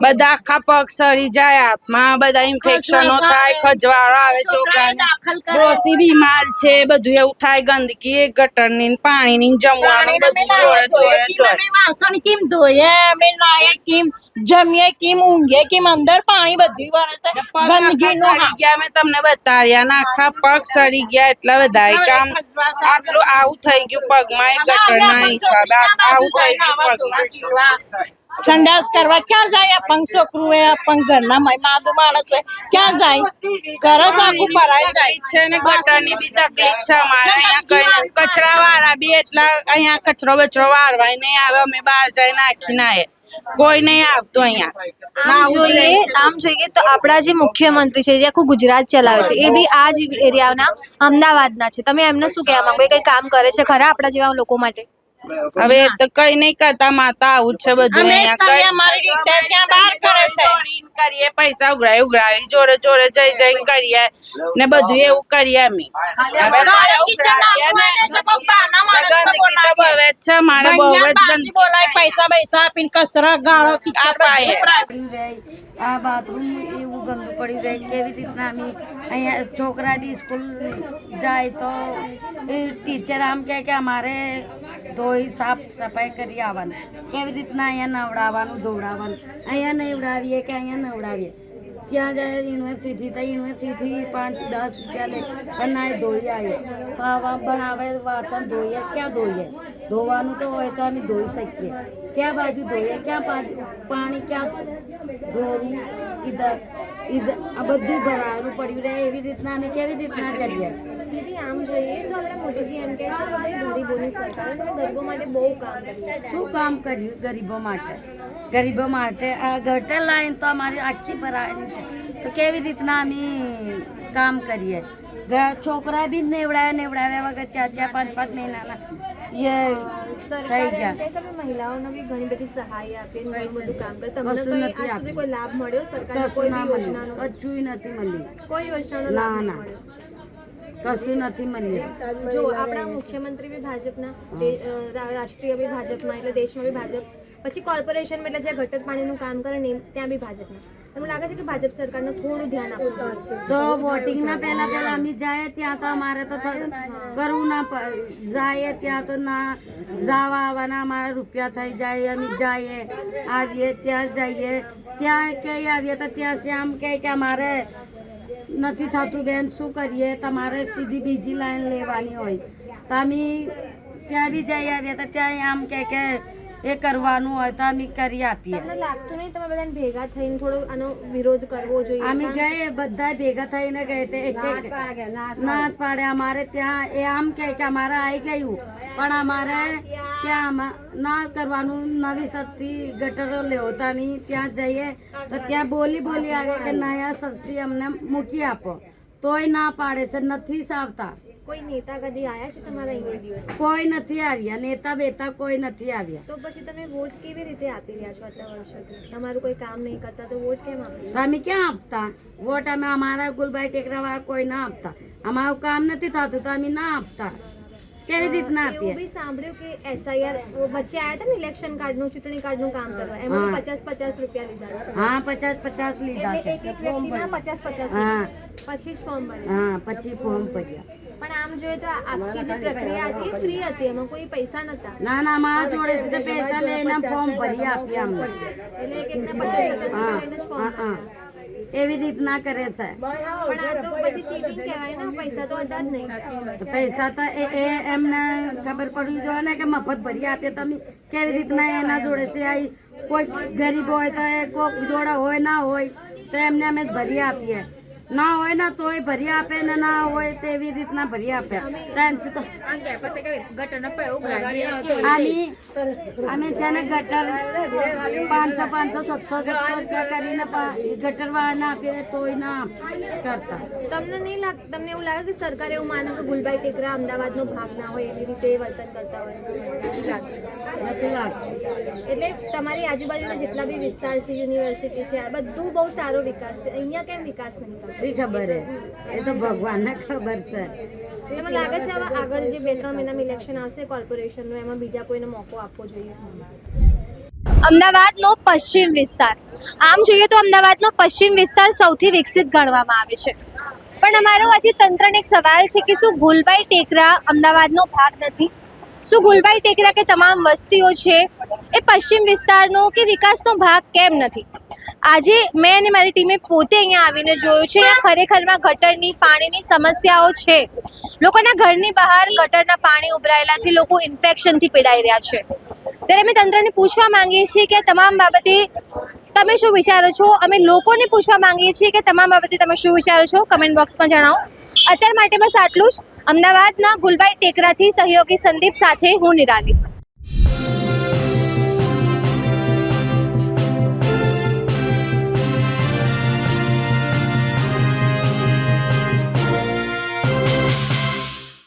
Speaker 3: બધા આખા પગ સરી જાય હાથમાં બધા ઇન્ફેક્શનો થાય ખજવાળો આવે છોકરાને ડોસી બીમાર છે બધું એવું થાય ગંદકી ગટરની પાણીની જમવાનું બધું જોડે વાસણ કેમ ધોઈએ અમે નાઈએ કેમ જમીએ કેમ ઊંઘીએ કેમ અંદર પાણી બધું વળે છે ગંદકી નો ગયા મેં તમને બતાવ્યા ને આખા પગ સડી ગયા એટલા બધા કામ આટલું આવું થઈ ગયું પગમાં ગટરના હિસાબે આવું થઈ ગયું પગમાં સંડાસ કરવા ક્યાં જાય અપંગ છોકરું એ અપંગ ઘરના માદુ માણસ હોય ક્યાં જાય ઘર આખું ભરાઈ જાય છે ને ગટરની બી તકલીફ છે અમારે અહીંયા કઈ કચરા વાળા બી એટલા અહીંયા કચરો બચરો વારવાય નહીં આવે અમે બહાર જઈ નાખી નાયે કોઈ નહીં આવતું અહીંયા
Speaker 2: આમ જોઈએ તો આપણા જે મુખ્યમંત્રી છે જે આખું ગુજરાત ચલાવે છે એ બી આ જ એરિયાના અમદાવાદના છે તમે એમને શું કહેવા માંગો એ કઈ કામ કરે છે ખરા આપણા જેવા લોકો માટે
Speaker 3: હવે તો કઈ નહીં કરતા માતા આવું છે બધું કરીએ પૈસા ઉઘરાવી જોડે જોડે જઈ કરીએ ને બધું એવું કરીએ અમે પૈસા પૈસા આપીને કચરા ગાળો
Speaker 10: આ બાથરૂમ એવું ગંદુ પડ્યું રહે કેવી રીતના અમે અહીંયા છોકરા બી સ્કૂલ જાય તો એ ટીચર આમ કહે કે અમારે ધોઈ સાફ સફાઈ કરી આવવાનું કેવી રીતના અહીંયા નવડાવવાનું ધોવડાવવાનું અહીંયા નવડાવીએ કે અહીંયા નવડાવીએ ત્યાં જાય યુનિવર્સિટી તો યુનિવર્સિટી 5-10 રૂપિયા લે પણ ના ધોઈ આવીએ ખાવા બનાવે વાસણ ધોઈએ ક્યાં ધોઈએ ધોવાનું તો હોય તો અમે ધોઈ શકીએ ક્યાં બાજુ ધોઈએ ક્યાં પાણી ક્યાં ધોવું ઇધર આ બધું ભરાવાનું પડ્યું રહે એવી રીતના અમે કેવી રીતના કરીએ
Speaker 2: દીદી આમ જોઈએ તો આપણે મોદીજી એમ કહે છે કે ગરીબોની સરકાર ગરીબો માટે બહુ કામ કર્યું
Speaker 10: શું કામ કર્યું ગરીબો માટે આ ગટર લાઈન તો અમારી આખી ભરાયેલી છે તો કેવી રીતના અમે કામ કરીએ છોકરા બી નેવડાવ્યા વગર 4-5 મહિનાના ये
Speaker 2: સરકારે એમ કહે કે અમે મહિલાઓને બી ઘણી બધી સહાય આપે ને ઘણું બધું કામ કરે તમને
Speaker 10: કશું
Speaker 2: કઈ
Speaker 10: નથી
Speaker 2: આજ સુધી કોઈ લાભ મળ્યો સરકારની કોઈ બી યોજનાનો
Speaker 10: કશું નથી મળ્યું,
Speaker 2: કોઈ યોજનાનો લાભ
Speaker 10: ના,
Speaker 2: નહીં
Speaker 10: ના.
Speaker 2: મળ્યો
Speaker 10: કશું નથી મળ્યું.
Speaker 2: જો આપણા મુખ્યમંત્રી બી ભાજપના રાષ્ટ્રીય બી ભાજપમાં એટલે દેશમાં બી ભાજપ પછી કોર્પોરેશનમાં એટલે જ્યાં ગટર પાણીનું કામ કરે ને ત્યાં બી ભાજપના તમને લાગે છે કે ભાજપ સરકારને થોડું ધ્યાન આપવું જોઈએ
Speaker 10: તો વોટિંગ ના પહેલા અમે જાય ત્યાં તો અમારે તો કરવું ના જાય ત્યાં તો ના જવા આવવાના અમારા રૂપિયા થઈ જાય અમે જઈએ આવીએ ત્યાં જઈએ ત્યાં કઈ આવીએ તો ત્યાં આમ કહે કે અમારે નથી થતું બેન શું કરીએ તમારે સીધી બીજી લાઈન લેવાની હોય તો અમે ત્યાં બી જઈ આવીએ તો ત્યાં આમ કે એ કરવાનું હોય તો અમે કરી આપીએ.
Speaker 2: તમને લાગતું નહીં તમે બધાને ભેગા થઈને થોડો આનો વિરોધ કરવો જોઈએ
Speaker 10: અમે ગયે બધા ભેગા થઈને ગયે તે એક ના પાડે અમારે ત્યાં એ આમ કે અમારે આવી ગયું પણ અમારે ત્યાં ના કરવાનું નવી સસ્તી ગટરો લેવતાની ત્યાં જઈએ તો ત્યાં બોલી આવે કે નયા સસ્તી અમને મૂકી આપો તોય ના પાડે છે નથી આવતા.
Speaker 2: કોઈ નેતા કદી આયા છે તમારા અહીંયા દિવસ
Speaker 10: કોઈ નથી આવ્યા નેતા બેતા કોઈ નથી આવ્યા.
Speaker 2: તો પછી તમે વોટ કેવી રીતે આપી રહ્યા છો આટલા વર્ષોથી તમારું કોઈ કામ નહીં કરતા તો વોટ કેમ આપી
Speaker 10: તો અમે ક્યાં આપતા વોટ? અમે અમારા ગુલબાઈ ટેકરા વાળા કોઈ ના આપતા. અમારું કામ નથી થતું તો અમે ના આપતા. કેવી રીતના
Speaker 2: એવું
Speaker 10: આપીએ?
Speaker 2: બી સાંભળ્યું કે SIR વચ્ચે આવ્યા હતા ને ઇલેક્શન કાર્ડનું ચૂંટણી કાર્ડનું કામ કરવા એમાં 50-50 રૂપિયા લીધા છે.
Speaker 10: હા 50-50 લીધા છે.
Speaker 2: એક વ્યક્તિના 50-50
Speaker 10: હા
Speaker 2: પછી જ ફોર્મ ભર્યા
Speaker 10: હા પછી ફોર્મ ભર્યા.
Speaker 2: પણ આમ જોઈએ તો આખી જે પ્રક્રિયા હતી ફ્રી હતી એમાં કોઈ પૈસા નતા
Speaker 10: ના મારા જોડે સીધા પૈસા લઈને ફોર્મ ભરી આપ્યા અમને.
Speaker 2: એટલે એક એકના 50-50 રૂપિયા લઈને જ ફોર્મ ભર્યા.
Speaker 10: એવી રીતના કરે છે.
Speaker 2: પણ આ તો પછી ચીટિંગ કહેવાય ને પૈસા તો હતા જ નહીં.
Speaker 10: તો પૈસા તો એ એમને ખબર પડવી જોઈએ ને કે મફત ભરી આપીએ તમે કેવી રીતના એના જોડે છે આવી કોઈ ગરીબ હોય તો એ કોઈ જોડે હોય ના હોય તો એમને અમે ભરી આપીએ ના હોય ને તોય ભરી આપે ને ના હોય તેવી રીતના ભરી આપે. અમે છે ને ગટર 500-500 700 રૂપિયા કરીને ગટર વાળાને આપીએ તોય ના કરતા.
Speaker 2: તમને નહીં તમને એવું લાગે કે સરકાર એવું માને કે ગુલબાઈ ટેકરા અમદાવાદનો ભાગ ના હોય એવી રીતે એ વર્તન કરતા હોય?
Speaker 10: નથી લાગતું.
Speaker 2: એટલે તમારી આજુબાજુના જેટલા બી વિસ્તાર છે યુનિવર્સિટી છે આ બધું બહુ સારો વિકાસ છે અહીંયા કેમ વિકાસ નહીં થતો?
Speaker 10: શી ખબર હે એ તો ભગવાનને ખબર છે.
Speaker 2: તમને લાગે છે હવે આગળ જે 2-3 મહિનામાં ઇલેક્શન આવશે કોર્પોરેશનનું એમાં બીજા કોઈને મોકો આપવો જોઈએ? અમદાવાદનો પશ્ચિમ વિસ્તાર આમ જોઈએ તો અમદાવાદનો પશ્ચિમ વિસ્તાર સૌથી વિકસિત ગણવામાં આવે છે પણ અમારો આજે તંત્રને એક સવાલ છે કે શું ગુલબાઈ ટેકરા અમદાવાદનો ભાગ નથી? શું ગુલબાઈ ટેકરા કે તમામ વસ્તીઓ છે એ પશ્ચિમ વિસ્તારનો કે વિકાસનો ભાગ કેમ નથી? આજે મેં અને મારી ટીમે પોતે અહીંયા આવીને જોયું છે આ ખરેખરમાં ગટરની પાણીની સમસ્યાઓ છે. લોકોના ઘરની બહાર ગટરના પાણી ઉભરાયેલા છે, લોકો ઇન્ફેક્શનથી પીડાઈ રહ્યા છે. ત્યારે અમે તંત્રને પૂછવા માંગીએ છીએ કે તમામ બાબતે તમે શું વિચારો છો? અમે લોકોને પૂછવા માંગીએ છીએ કે તમામ બાબતે તમે શું વિચારો છો? કમેન્ટ બોક્સમાં જણાવો. અત્યાર માટે બસ આટલું જ. અમદાવાદના ગુલબાઈ ટેકરાથી સહયોગી સંદીપ સાથે હું નિરાલી.